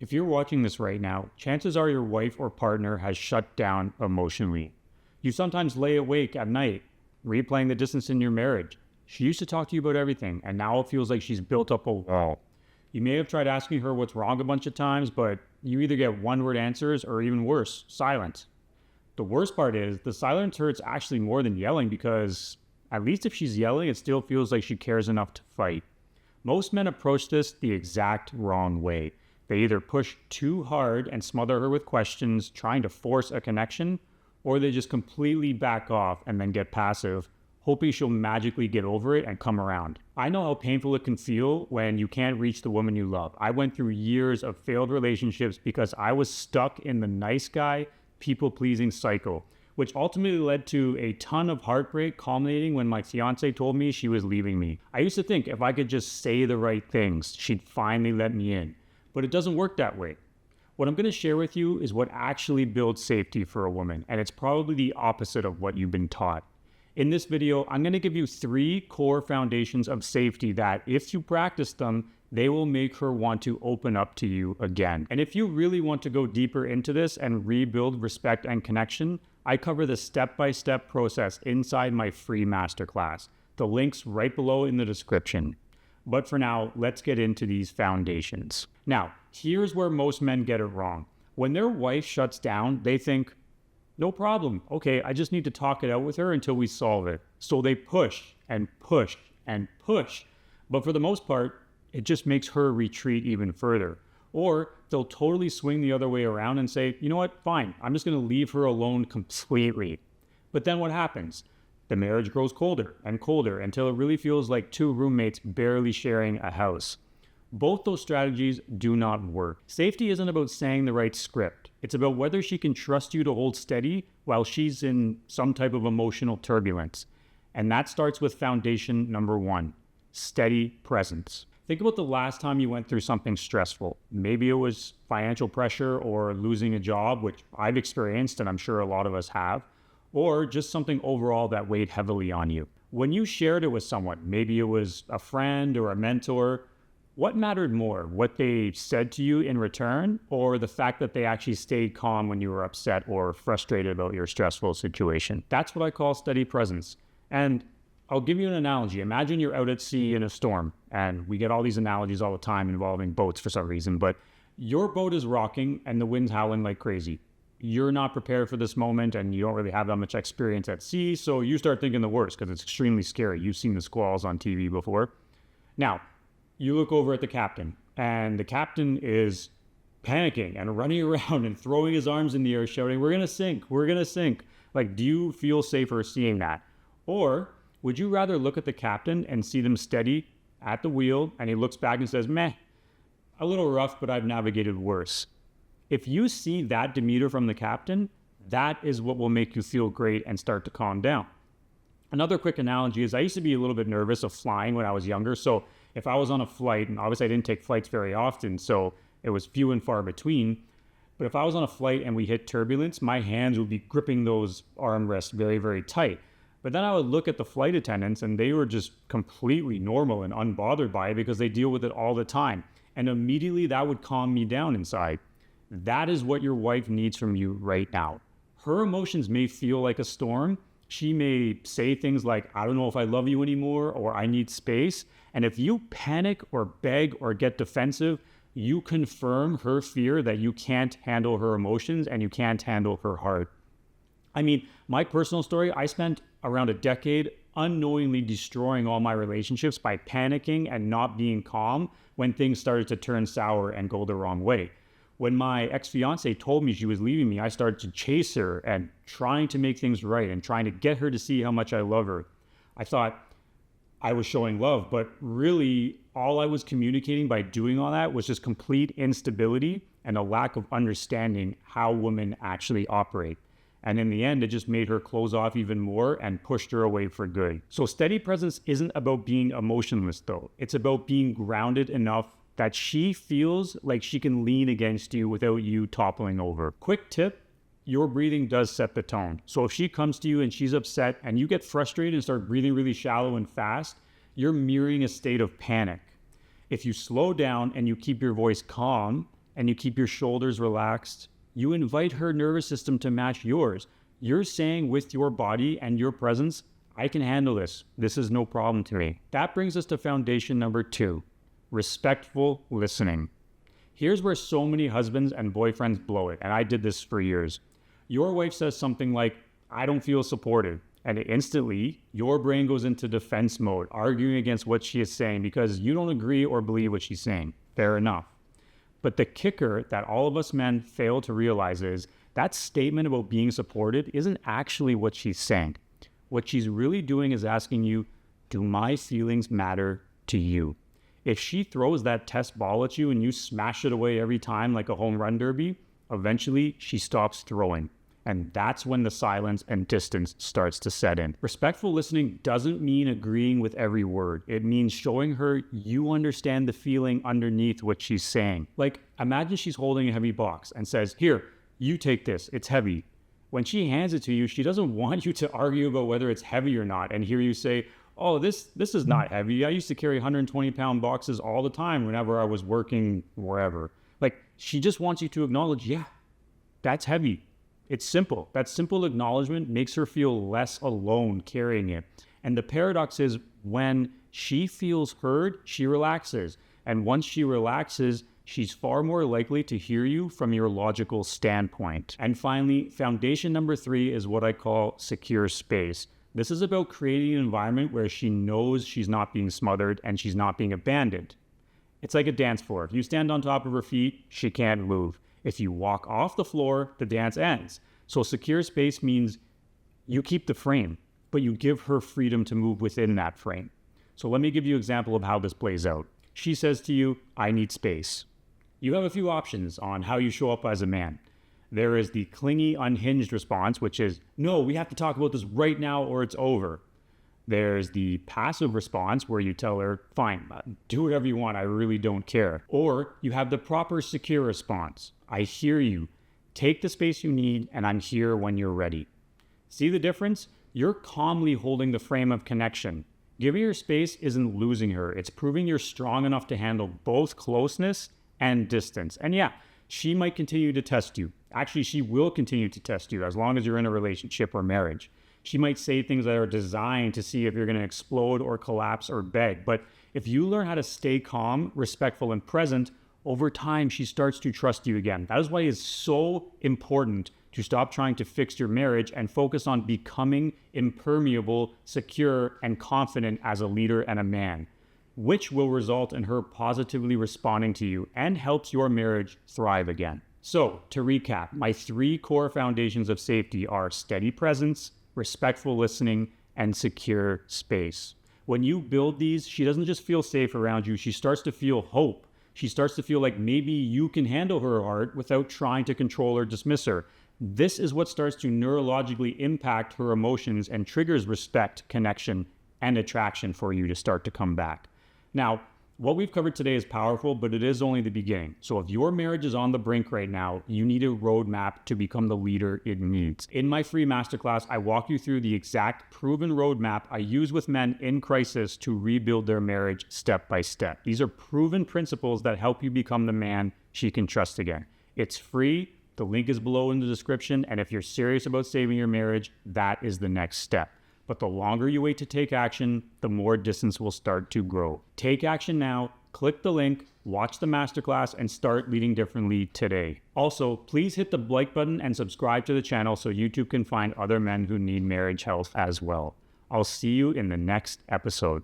If you're watching this right now, chances are your wife or partner has shut down emotionally. You sometimes lay awake at night, replaying the distance in your marriage. She used to talk to you about everything, and now it feels like she's built up a wall. You may have tried asking her what's wrong a bunch of times, but you either get one-word answers or even worse, silence. The worst part is the silence hurts actually more than yelling because at least if she's yelling, it still feels like she cares enough to fight. Most men approach this the exact wrong way. They either push too hard and smother her with questions, trying to force a connection, or they just completely back off and then get passive, hoping she'll magically get over it and come around. I know how painful it can feel when you can't reach the woman you love. I went through years of failed relationships because I was stuck in the nice guy, people-pleasing cycle, which ultimately led to a ton of heartbreak, culminating when my fiance told me she was leaving me. I used to think if I could just say the right things, she'd finally let me in. But it doesn't work that way. What I'm going to share with you is what actually builds safety for a woman, and it's probably the opposite of what you've been taught. In this video, I'm going to give you 3 core foundations of safety that, if you practice them, they will make her want to open up to you again. And if you really want to go deeper into this and rebuild respect and connection, I cover the step-by-step process inside my free masterclass. The link's right below in the description. But for now, let's get into these foundations. Now, here's where most men get it wrong. When their wife shuts down, they think, no problem. Okay, I just need to talk it out with her until we solve it. So they push and push and push. But for the most part, it just makes her retreat even further. Or they'll totally swing the other way around and say, you know what, fine, I'm just going to leave her alone completely. But then what happens? The marriage grows colder and colder until it really feels like 2 roommates barely sharing a house. Both those strategies do not work. Safety isn't about saying the right script. It's about whether she can trust you to hold steady while she's in some type of emotional turbulence. And that starts with foundation number 1, steady presence. Think about the last time you went through something stressful. Maybe it was financial pressure or losing a job, which I've experienced and I'm sure a lot of us have, or just something overall that weighed heavily on you. When you shared it with someone, maybe it was a friend or a mentor, what mattered more, what they said to you in return, or the fact that they actually stayed calm when you were upset or frustrated about your stressful situation? That's what I call steady presence. And I'll give you an analogy. Imagine you're out at sea in a storm, and we get all these analogies all the time involving boats for some reason, but your boat is rocking and the wind's howling like crazy. You're not prepared for this moment and you don't really have that much experience at sea, so you start thinking the worst because it's extremely scary. You've seen the squalls on TV before. Now, you look over at the captain, and the captain is panicking and running around and throwing his arms in the air, shouting, we're gonna sink, we're gonna sink. Like, do you feel safer seeing that? Or would you rather look at the captain and see them steady at the wheel, and he looks back and says, meh, a little rough, but I've navigated worse? If you see that demeanor from the captain, that is what will make you feel great and start to calm down. Another quick analogy is I used to be a little bit nervous of flying when I was younger. So if I was on a flight, and obviously I didn't take flights very often, so it was few and far between. But if I was on a flight and we hit turbulence, my hands would be gripping those armrests very, very tight. But then I would look at the flight attendants and they were just completely normal and unbothered by it because they deal with it all the time. And immediately that would calm me down inside. That is what your wife needs from you right now. Her emotions may feel like a storm. She may say things like, I don't know if I love you anymore, or I need space. And if you panic or beg or get defensive, you confirm her fear that you can't handle her emotions and you can't handle her heart. I mean, my personal story, I spent around a decade unknowingly destroying all my relationships by panicking and not being calm when things started to turn sour and go the wrong way. When my ex-fiance told me she was leaving me, I started to chase her and trying to make things right and trying to get her to see how much I love her. I thought I was showing love, but really all I was communicating by doing all that was just complete instability and a lack of understanding how women actually operate. And in the end, it just made her close off even more and pushed her away for good. So steady presence isn't about being emotionless though. It's about being grounded enough that she feels like she can lean against you without you toppling over. Quick tip, your breathing does set the tone. So if she comes to you and she's upset and you get frustrated and start breathing really shallow and fast, you're mirroring a state of panic. If you slow down and you keep your voice calm, and you keep your shoulders relaxed, you invite her nervous system to match yours. You're saying with your body and your presence, I can handle this. This is no problem to me. That brings us to foundation number 2, respectful listening. Here's where so many husbands and boyfriends blow it, and I did this for years. Your wife says something like, I don't feel supported. And instantly, your brain goes into defense mode, arguing against what she is saying because you don't agree or believe what she's saying. Fair enough. But the kicker that all of us men fail to realize is that statement about being supported isn't actually what she's saying. What she's really doing is asking you, do my feelings matter to you? If she throws that test ball at you and you smash it away every time like a home run derby, eventually she stops throwing. And that's when the silence and distance starts to set in. Respectful listening doesn't mean agreeing with every word. It means showing her you understand the feeling underneath what she's saying. Like, imagine she's holding a heavy box and says, here, you take this, it's heavy. When she hands it to you, she doesn't want you to argue about whether it's heavy or not and hear you say, oh, this is not heavy. I used to carry 120-pound boxes all the time whenever I was working wherever. Like, she just wants you to acknowledge, yeah, that's heavy. It's simple. That simple acknowledgement makes her feel less alone carrying it. And the paradox is when she feels heard, she relaxes. And once she relaxes, she's far more likely to hear you from your logical standpoint. And finally, foundation number 3 is what I call secure space. This is about creating an environment where she knows she's not being smothered and she's not being abandoned. It's like a dance floor. If you stand on top of her feet, she can't move. If you walk off the floor, the dance ends. So secure space means you keep the frame, but you give her freedom to move within that frame. So let me give you an example of how this plays out. She says to you, I need space. You have a few options on how you show up as a man. There is the clingy, unhinged response, which is, no, we have to talk about this right now or it's over. There's the passive response where you tell her, fine, do whatever you want, I really don't care. Or you have the proper secure response. I hear you. Take the space you need, and I'm here when you're ready. See the difference? You're calmly holding the frame of connection. Giving her space isn't losing her. It's proving you're strong enough to handle both closeness and distance. And yeah, she might continue to test you. Actually, she will continue to test you as long as you're in a relationship or marriage. She might say things that are designed to see if you're going to explode or collapse or beg. But if you learn how to stay calm, respectful, and present, over time, she starts to trust you again. That is why it's so important to stop trying to fix your marriage and focus on becoming impermeable, secure, and confident as a leader and a man, which will result in her positively responding to you and helps your marriage thrive again. So, to recap, my 3 core foundations of safety are steady presence, respectful listening, and secure space. When you build these, she doesn't just feel safe around you, she starts to feel hope. She starts to feel like maybe you can handle her heart without trying to control or dismiss her. This is what starts to neurologically impact her emotions and triggers respect, connection, and attraction for you to start to come back. Now, what we've covered today is powerful, but it is only the beginning. So if your marriage is on the brink right now, you need a roadmap to become the leader it needs. In my free masterclass, I walk you through the exact proven roadmap I use with men in crisis to rebuild their marriage step by step. These are proven principles that help you become the man she can trust again. It's free. The link is below in the description. And if you're serious about saving your marriage, that is the next step. But the longer you wait to take action, the more distance will start to grow. Take action now, click the link, watch the masterclass, and start leading differently today. Also, please hit the like button and subscribe to the channel so YouTube can find other men who need marriage help as well. I'll see you in the next episode.